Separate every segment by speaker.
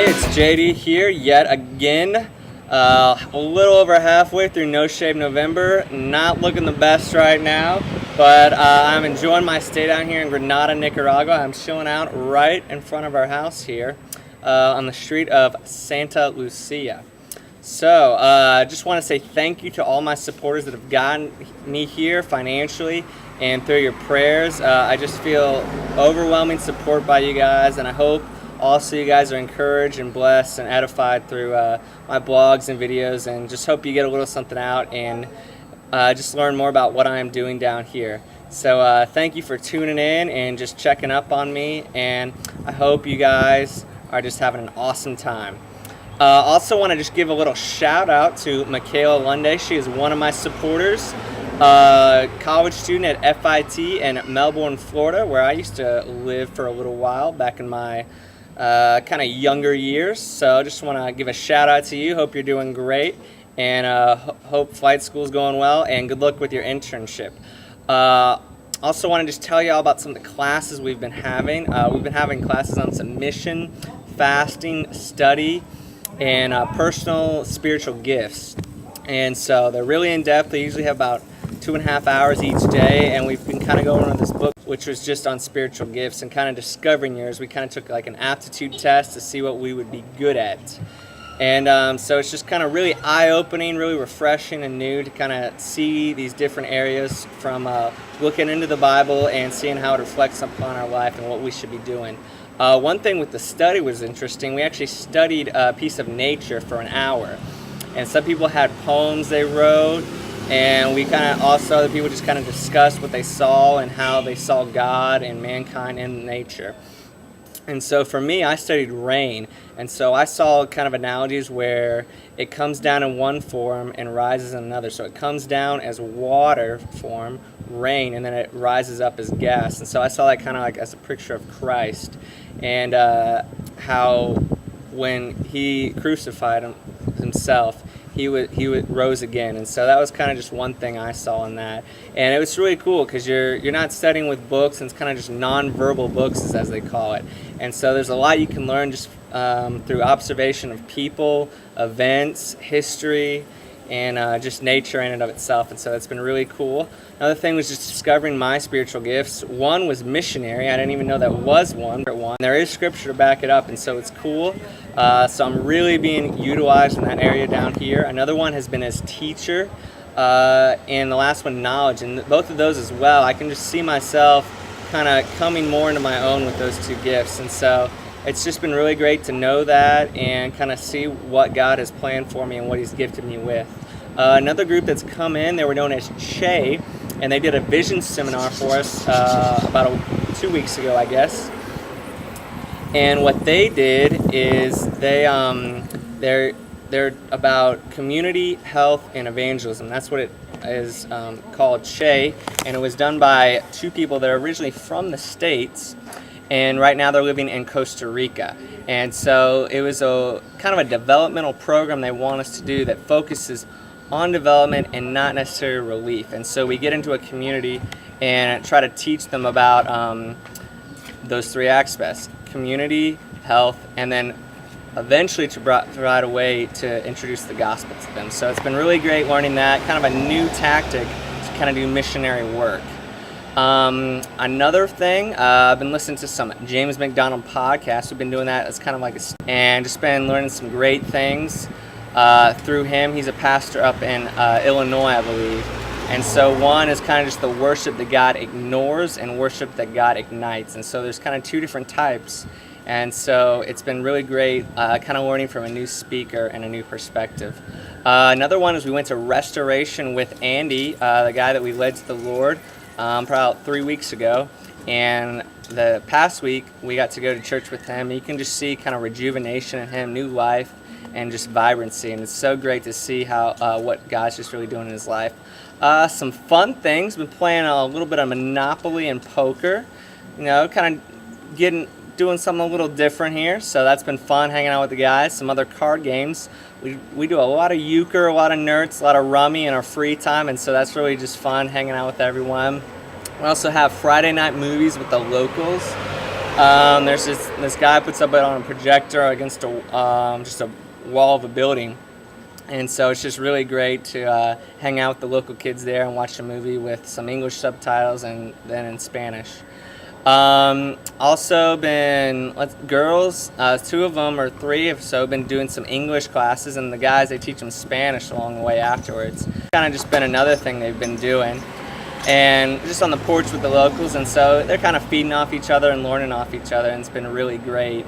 Speaker 1: it's JD here yet again. A little over halfway through No Shave November. Not looking the best right now, but I'm enjoying my stay down here in Granada, Nicaragua. I'm chilling out right in front of our house here on the street of Santa Lucia. So I just want to say thank you to all my supporters that have gotten me here financially and through your prayers. I just feel overwhelming support by you guys, and I hope also you guys are encouraged and blessed and edified through my blogs and videos, and just hope you get a little something out and just learn more about what I am doing down here. So thank you for tuning in and just checking up on me, and I hope you guys are just having an awesome time. Also want to just give a little shout out to Michaela Lunde. She is one of my supporters. College student at FIT in Melbourne, Florida, where I used to live for a little while back in my kind of younger years. So I just want to give a shout out to you. Hope you're doing great, and hope flight school's going well, and good luck with your internship. Also want to just tell you all about some of the classes we've been having. We've been having classes on submission, fasting, study, and personal spiritual gifts. And so they're really in-depth. They usually have about 2.5 hours each day, and we've been kind of going over this book, which was just on spiritual gifts and kind of discovering yours. We kind of took like an aptitude test to see what we would be good at. And so it's just kind of really eye-opening, really refreshing and new to kind of see these different areas from looking into the Bible and seeing how it reflects upon our life and what we should be doing. One thing with the study was interesting. We actually studied a piece of nature for an hour. And some people had poems they wrote, and we kind of also, other people just kind of discussed what they saw and how they saw God and mankind in nature. And so for me, I studied rain, and so I saw kind of analogies where it comes down in one form and rises in another. So it comes down as water form, rain, and then it rises up as gas. And so I saw that kind of like as a picture of Christ, and how when he crucified himself, he rose again. And so that was kind of just one thing I saw in that, and it was really cool because you're not studying with books, and it's kind of just non-verbal books as they call it. And so there's a lot you can learn just through observation of people, events, history, and just nature in and of itself. And so it's been really cool. Another thing was just discovering my spiritual gifts. One was missionary. I didn't even know that was one. There is scripture to back it up, and so it's cool. So I'm really being utilized in that area down here. Another one has been as teacher, and the last one, knowledge. And both of those as well, I can just see myself kind of coming more into my own with those two gifts. And so it's just been really great to know that and kind of see what God has planned for me and what he's gifted me with. Another group that's come in, they were known as Che, and they did a vision seminar for us about 2 weeks ago, I guess. And what they did is they're about community, health, and evangelism. That's what it is called, Che, and it was done by two people that are originally from the States, and right now they're living in Costa Rica. And so it was a kind of a developmental program they want us to do that focuses on development and not necessarily relief. And so we get into a community and try to teach them about those three aspects: community, health, and then eventually to provide a way to introduce the gospel to them. So it's been really great learning that, kind of a new tactic to kind of do missionary work. Another thing, I've been listening to some James McDonald podcasts. We've been doing that as kind of like and just been learning some great things through him. He's a pastor up in Illinois, I believe. And so one is kind of just the worship that God ignores and worship that God ignites. And so there's kind of two different types. And so it's been really great kind of learning from a new speaker and a new perspective. Another one is we went to Restoration with Andy, the guy that we led to the Lord probably about 3 weeks ago. And the past week we got to go to church with him. You can just see kind of rejuvenation in him, new life, and just vibrancy. And it's so great to see how what God's just really doing in his life. Some fun things. Been playing a little bit of Monopoly and poker. You know, kind of doing something a little different here. So that's been fun, hanging out with the guys. Some other card games. We do a lot of euchre, a lot of nerds, a lot of rummy in our free time, and so that's really just fun hanging out with everyone. We also have Friday night movies with the locals. There's this guy puts up it on a projector against just a wall of a building, and so it's just really great to hang out with the local kids there and watch a movie with some English subtitles and then in Spanish. Also been girls, two of them or three have so been doing some English classes, and the guys, they teach them Spanish along the way afterwards. Kind of just been another thing they've been doing, and just on the porch with the locals, and so they're kind of feeding off each other and learning off each other, and it's been really great.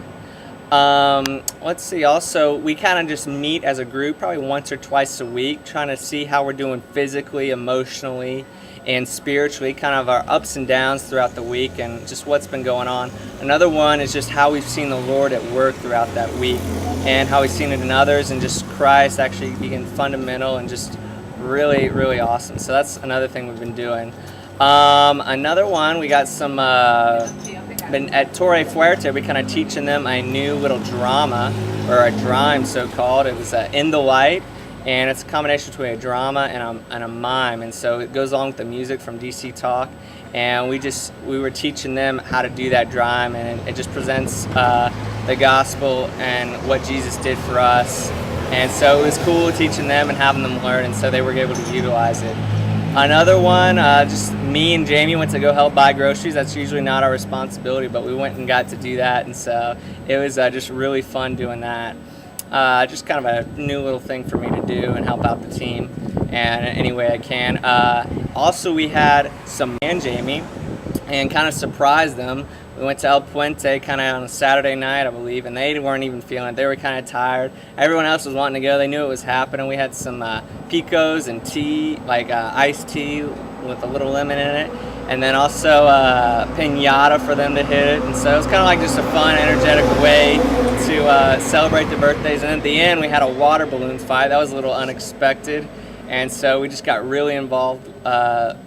Speaker 1: Let's see, also we kind of just meet as a group probably once or twice a week, trying to see how we're doing physically, emotionally, and spiritually, kind of our ups and downs throughout the week and just what's been going on. Another one is just how we've seen the Lord at work throughout that week and how we've seen it in others, and just Christ actually being fundamental and just really, really awesome. So that's another thing we've been doing. Another one, we got some, been at Torre Fuerte, we kind of teaching them a new little drama, or a drime so-called. It was In the Light. And it's a combination between a drama and a mime, and so it goes along with the music from DC Talk. And we were teaching them how to do that drime, and it just presents the gospel and what Jesus did for us. And so it was cool teaching them and having them learn, and so they were able to utilize it. Another one, just me and Jamie went to go help buy groceries. That's usually not our responsibility, but we went and got to do that, and so it was just really fun doing that. Just kind of a new little thing for me to do and help out the team and any way I can. Also, we had some and Jamie and kind of surprised them. We went to El Puente kind of on a Saturday night, I believe, and they weren't even feeling it. They were kind of tired. Everyone else was wanting to go. They knew it was happening. We had some picos and tea, like iced tea with a little lemon in it, and then also piñata for them to hit. And so it was kind of like just a fun, energetic way to celebrate the birthdays. And at the end, we had a water balloon fight. That was a little unexpected. And so we just got really involved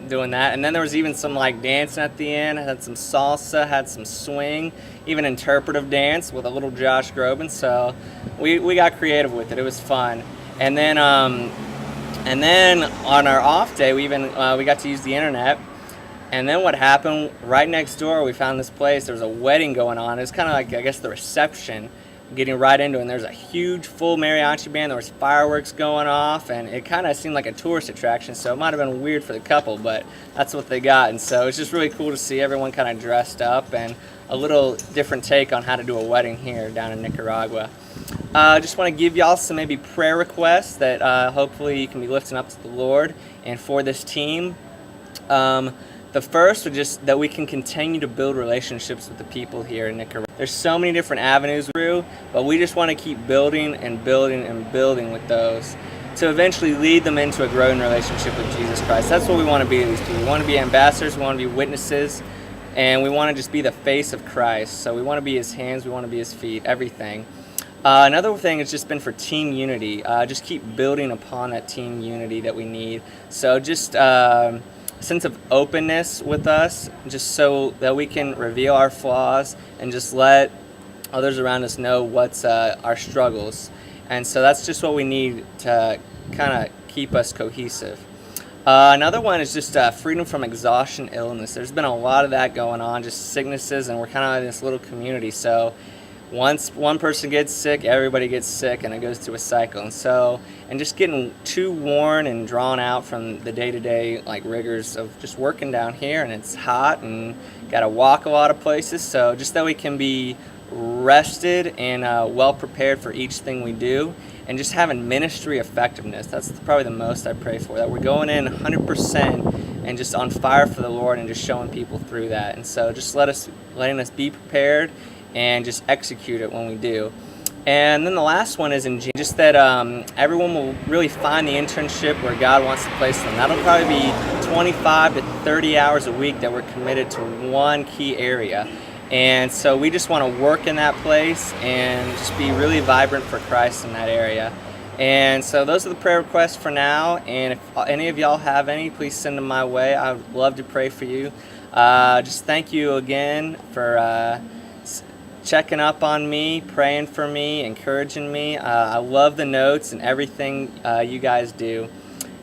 Speaker 1: doing that. And then there was even some like dancing at the end. Had some salsa, had some swing, even interpretive dance with a little Josh Groban. So we got creative with it. It was fun. And then on our off day, we got to use the internet. And then what happened, right next door, we found this place. There was a wedding going on. It was kind of like, I guess, the reception, getting right into it. And there's a huge full mariachi band. There was fireworks going off, and it kind of seemed like a tourist attraction. So it might have been weird for the couple, but that's what they got. And so it's just really cool to see everyone kind of dressed up, and a little different take on how to do a wedding here down in Nicaragua. I just want to give y'all some maybe prayer requests that hopefully you can be lifting up to the Lord and for this team. The first was just that we can continue to build relationships with the people here in Nicaragua. There's so many different avenues through, but we just want to keep building and building and building with those to eventually lead them into a growing relationship with Jesus Christ. That's what we want to be to these people. We want to be ambassadors, we want to be witnesses, and we want to just be the face of Christ. So we want to be his hands, we want to be his feet, everything. Another thing has just been for team unity. Just keep building upon that team unity that we need. So just sense of openness with us, just so that we can reveal our flaws and just let others around us know what's our struggles. And so that's just what we need to kind of keep us cohesive. Another one is just freedom from exhaustion, illness. There's been a lot of that going on, just sicknesses, and we're kind of in this little community. So once one person gets sick, everybody gets sick, and it goes through a cycle. And just getting too worn and drawn out from the day-to-day like rigors of just working down here, and it's hot and got to walk a lot of places. So just that we can be rested and well prepared for each thing we do, and just having ministry effectiveness. That's probably the most I pray for, that we're going in 100% and just on fire for the Lord and just showing people through that. And so just letting us be prepared and just execute it when we do. And then the last one is just that everyone will really find the internship where God wants to place them. That'll probably be 25 to 30 hours a week that we're committed to one key area. And so we just want to work in that place and just be really vibrant for Christ in that area. And so those are the prayer requests for now. And if any of y'all have any, please send them my way. I would love to pray for you. Just thank you again for checking up on me, praying for me, encouraging me. I love the notes and everything you guys do.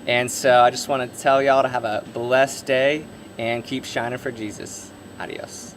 Speaker 1: And so I just want to tell y'all to have a blessed day and keep shining for Jesus. Adios.